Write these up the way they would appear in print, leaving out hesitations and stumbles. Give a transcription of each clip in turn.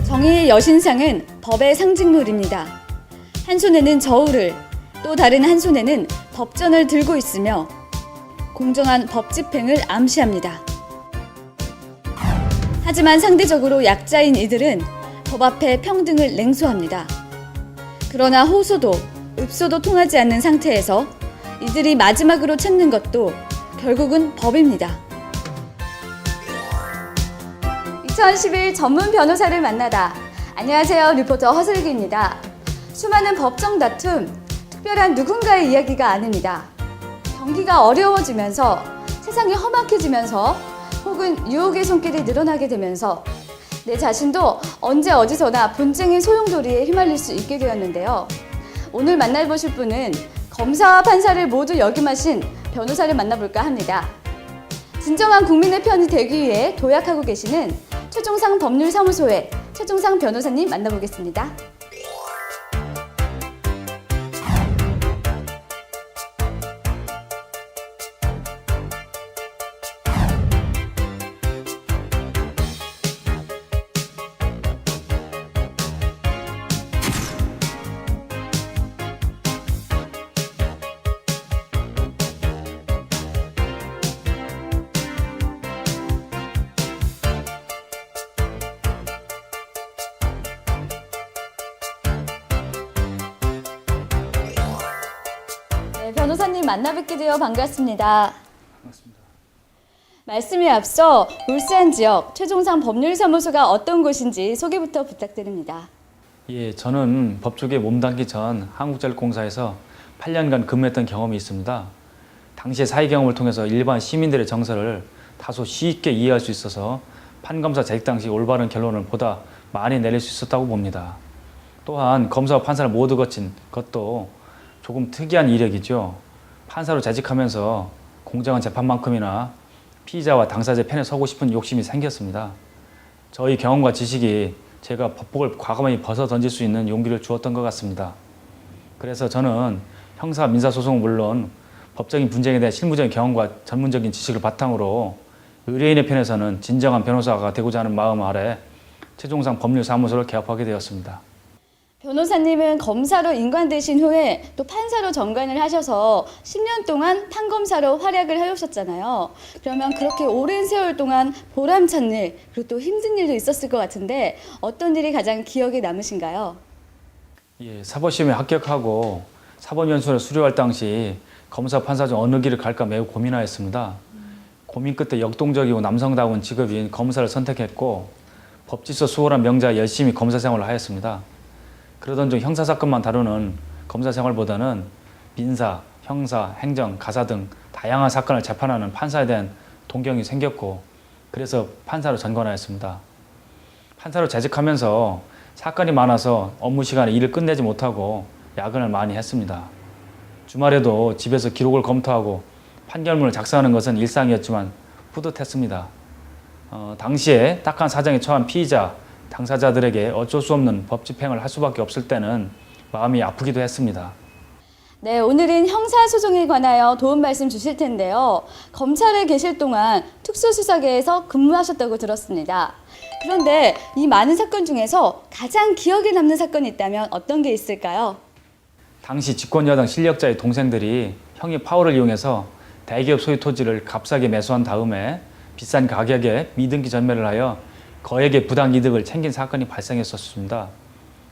정의의 여신상은 법의 상징물입니다. 한 손에는 저울을, 또 다른 한 손에는 법전을 들고 있으며 공정한 법 집행을 암시합니다. 하지만 상대적으로 약자인 이들은 법 앞에 평등을 냉소합니다. 그러나 호소도, 읍소도 통하지 않는 상태에서 이들이 마지막으로 찾는 것도 결국은 법입니다. 2011 전문 변호사를 만나다. 안녕하세요. 리포터 허슬기입니다. 수많은 법정 다툼, 특별한 누군가의 이야기가 아닙니다. 경기가 어려워지면서 세상이 험악해지면서 혹은 유혹의 손길이 늘어나게 되면서 내 자신도 언제 어디서나 분쟁의 소용돌이에 휘말릴 수 있게 되었는데요. 오늘 만나보실 분은 검사와 판사를 모두 역임하신 변호사를 만나볼까 합니다. 진정한 국민의 편이 되기 위해 도약하고 계시는 최종상 법률사무소의 최종상 변호사님 만나보겠습니다. 네, 변호사님 만나뵙게 되어 반갑습니다. 반갑습니다. 말씀에 앞서 울산 지역 최종상 법률사무소가 어떤 곳인지 소개부터 부탁드립니다. 예, 저는 법조계에 몸담기 전 한국전력공사에서 8년간 근무했던 경험이 있습니다. 당시의 사회 경험을 통해서 일반 시민들의 정서를 다소 쉽게 이해할 수 있어서 판검사 재직 당시 올바른 결론을 보다 많이 내릴 수 있었다고 봅니다. 또한 검사와 판사를 모두 거친 것도 조금 특이한 이력이죠. 판사로 재직하면서 공정한 재판만큼이나 피의자와 당사자의 편에 서고 싶은 욕심이 생겼습니다. 저희 경험과 지식이 제가 법복을 과감히 벗어 던질 수 있는 용기를 주었던 것 같습니다. 그래서 저는 형사 민사소송은 물론 법적인 분쟁에 대한 실무적인 경험과 전문적인 지식을 바탕으로 의뢰인의 편에서는 진정한 변호사가 되고자 하는 마음 아래 최종상 법률사무소를 개업하게 되었습니다. 변호사님은 검사로 인관되신 후에 또 판사로 전관을 하셔서 10년 동안 판검사로 활약을 해오셨잖아요. 그러면 그렇게 오랜 세월 동안 보람찬 일, 그리고 또 힘든 일도 있었을 것 같은데 어떤 일이 가장 기억에 남으신가요? 예, 사법시험에 합격하고 사법연수를 수료할 당시 검사, 판사 중 어느 길을 갈까 매우 고민하였습니다. 고민 끝에 역동적이고 남성다운 직업인 검사를 선택했고 법질서 수월한 명자와 열심히 검사 생활을 하였습니다. 그러던 중 형사사건만 다루는 검사 생활보다는 민사, 형사, 행정, 가사 등 다양한 사건을 재판하는 판사에 대한 동경이 생겼고 그래서 판사로 전관하였습니다. 판사로 재직하면서 사건이 많아서 업무 시간에 일을 끝내지 못하고 야근을 많이 했습니다. 주말에도 집에서 기록을 검토하고 판결문을 작성하는 것은 일상이었지만 뿌듯했습니다. 당시에 딱한 사정에 처한 피의자, 당사자들에게 어쩔 수 없는 법 집행을 할 수밖에 없을 때는 마음이 아프기도 했습니다. 네, 오늘은 형사소송에 관하여 도움 말씀 주실 텐데요. 검찰에 계실 동안 특수수사계에서 근무하셨다고 들었습니다. 그런데 이 많은 사건 중에서 가장 기억에 남는 사건이 있다면 어떤 게 있을까요? 당시 집권여당 실력자의 동생들이 형의 파워를 이용해서 대기업 소유 토지를 값싸게 매수한 다음에 비싼 가격에 미등기 전매를 하여 거액의 부당이득을 챙긴 사건이 발생했었습니다.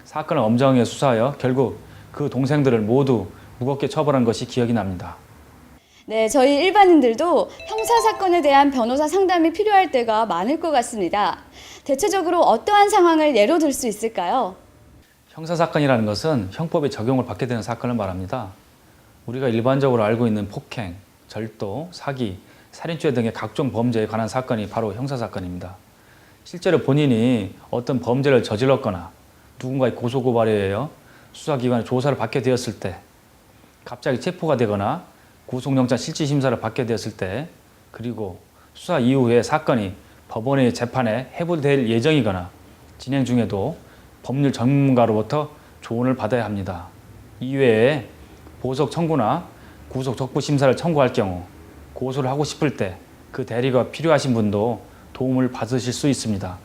사건을 엄정하게 수사하여 결국 그 동생들을 모두 무겁게 처벌한 것이 기억이 납니다. 네, 저희 일반인들도 형사사건에 대한 변호사 상담이 필요할 때가 많을 것 같습니다. 대체적으로 어떠한 상황을 예로 들 수 있을까요? 형사사건이라는 것은 형법의 적용을 받게 되는 사건을 말합니다. 우리가 일반적으로 알고 있는 폭행, 절도, 사기, 살인죄 등의 각종 범죄에 관한 사건이 바로 형사사건입니다. 실제로 본인이 어떤 범죄를 저질렀거나 누군가의 고소고발에 의하여 수사기관의 조사를 받게 되었을 때, 갑자기 체포가 되거나 구속영장 실질심사를 받게 되었을 때, 그리고 수사 이후에 사건이 법원의 재판에 회부될 예정이거나 진행 중에도 법률 전문가로부터 조언을 받아야 합니다. 이외에 보석 청구나 구속 적부 심사를 청구할 경우 고소를 하고 싶을 때 그 대리가 필요하신 분도 도움을 받으실 수 있습니다.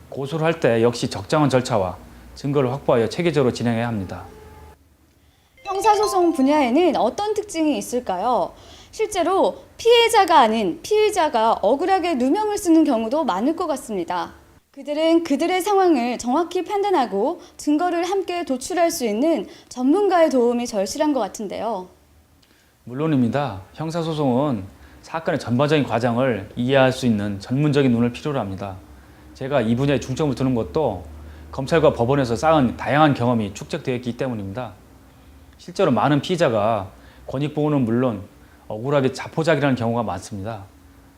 고소를 할 때 역시 적정한 절차와 증거를 확보하여 체계적으로 진행해야 합니다. 형사소송 분야에는 어떤 특징이 있을까요? 실제로 피해자가 아닌 피의자가 억울하게 누명을 쓰는 경우도 많을 것 같습니다. 그들은 그들의 상황을 정확히 판단하고 증거를 함께 도출할 수 있는 전문가의 도움이 절실한 것 같은데요. 물론입니다. 형사소송은 사건의 전반적인 과정을 이해할 수 있는 전문적인 눈을 필요로 합니다. 제가 이 분야에 중점을 두는 것도 검찰과 법원에서 쌓은 다양한 경험이 축적되어 있기 때문입니다. 실제로 많은 피의자가 권익보호는 물론 억울하게 자포자기라는 경우가 많습니다.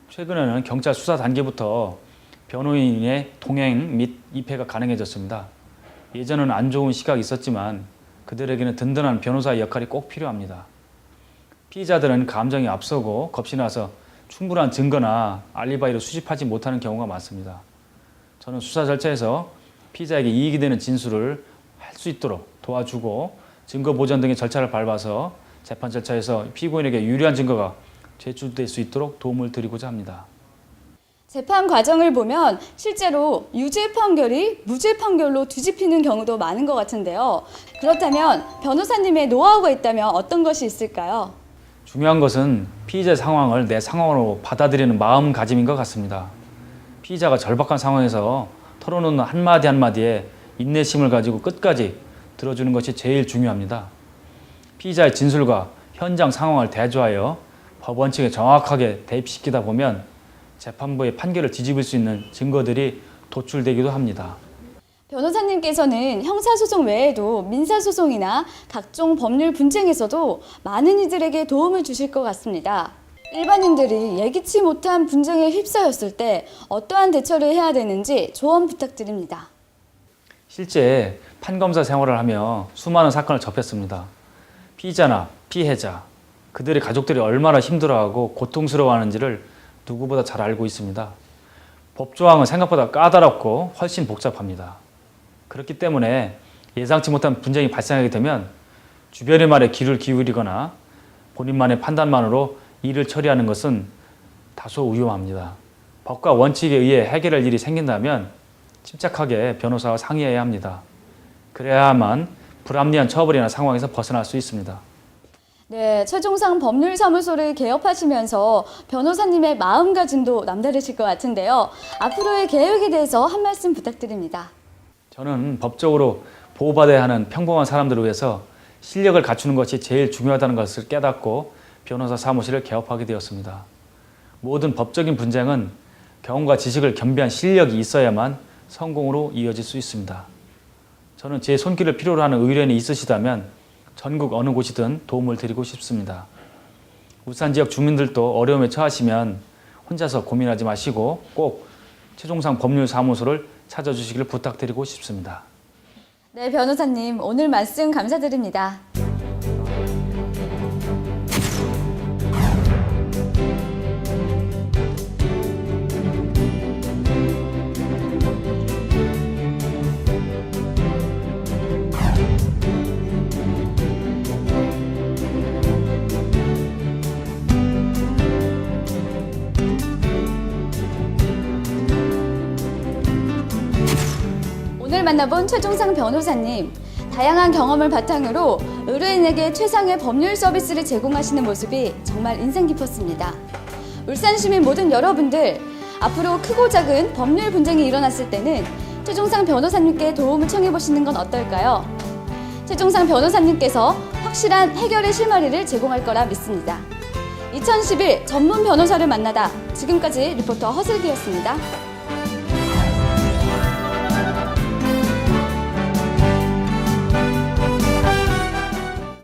최근에는 경찰 수사 단계부터 변호인의 동행 및 입회가 가능해졌습니다. 예전에는 안 좋은 시각이 있었지만 그들에게는 든든한 변호사의 역할이 꼭 필요합니다. 피의자들은 감정이 앞서고 겁이 나서 충분한 증거나 알리바이를 수집하지 못하는 경우가 많습니다. 저는 수사 절차에서 피의자에게 이익이 되는 진술을 할 수 있도록 도와주고 증거 보전 등의 절차를 밟아서 재판 절차에서 피고인에게 유리한 증거가 제출될 수 있도록 도움을 드리고자 합니다. 재판 과정을 보면 실제로 유죄 판결이 무죄 판결로 뒤집히는 경우도 많은 것 같은데요. 그렇다면 변호사님의 노하우가 있다면 어떤 것이 있을까요? 중요한 것은 피의자의 상황을 내 상황으로 받아들이는 마음가짐인 것 같습니다. 피의자가 절박한 상황에서 털어놓는 한마디 한마디에 인내심을 가지고 끝까지 들어주는 것이 제일 중요합니다. 피의자의 진술과 현장 상황을 대조하여 법원 측에 정확하게 대입시키다 보면 재판부의 판결을 뒤집을 수 있는 증거들이 도출되기도 합니다. 변호사님께서는 형사소송 외에도 민사소송이나 각종 법률 분쟁에서도 많은 이들에게 도움을 주실 것 같습니다. 일반인들이 예기치 못한 분쟁에 휩싸였을 때 어떠한 대처를 해야 되는지 조언 부탁드립니다. 실제 판검사 생활을 하며 수많은 사건을 접했습니다. 피의자나 피해자, 그들의 가족들이 얼마나 힘들어하고 고통스러워하는지를 누구보다 잘 알고 있습니다. 법조항은 생각보다 까다롭고 훨씬 복잡합니다. 그렇기 때문에 예상치 못한 분쟁이 발생하게 되면 주변의 말에 귀를 기울이거나 본인만의 판단만으로 일을 처리하는 것은 다소 위험합니다. 법과 원칙에 의해 해결할 일이 생긴다면 침착하게 변호사와 상의해야 합니다. 그래야만 불합리한 처벌이나 상황에서 벗어날 수 있습니다. 네, 최종상 법률사무소를 개업하시면서 변호사님의 마음가짐도 남다르실 것 같은데요. 앞으로의 계획에 대해서 한 말씀 부탁드립니다. 저는 법적으로 보호받아야 하는 평범한 사람들을 위해서 실력을 갖추는 것이 제일 중요하다는 것을 깨닫고 변호사 사무실을 개업하게 되었습니다. 모든 법적인 분쟁은 경험과 지식을 겸비한 실력이 있어야만 성공으로 이어질 수 있습니다. 저는 제 손길을 필요로 하는 의뢰인이 있으시다면 전국 어느 곳이든 도움을 드리고 싶습니다. 울산 지역 주민들도 어려움에 처하시면 혼자서 고민하지 마시고 꼭 최종상 법률사무소를 찾아주시기를 부탁드리고 싶습니다. 네, 변호사님 오늘 말씀 감사드립니다. 오늘 만나본 최종상 변호사님, 다양한 경험을 바탕으로 의뢰인에게 최상의 법률 서비스를 제공하시는 모습이 정말 인상 깊었습니다. 울산 시민 모든 여러분들, 앞으로 크고 작은 법률 분쟁이 일어났을 때는 최종상 변호사님께 도움을 청해보시는 건 어떨까요? 최종상 변호사님께서 확실한 해결의 실마리를 제공할 거라 믿습니다. 2011 전문 변호사를 만나다, 지금까지 리포터 허슬기였습니다.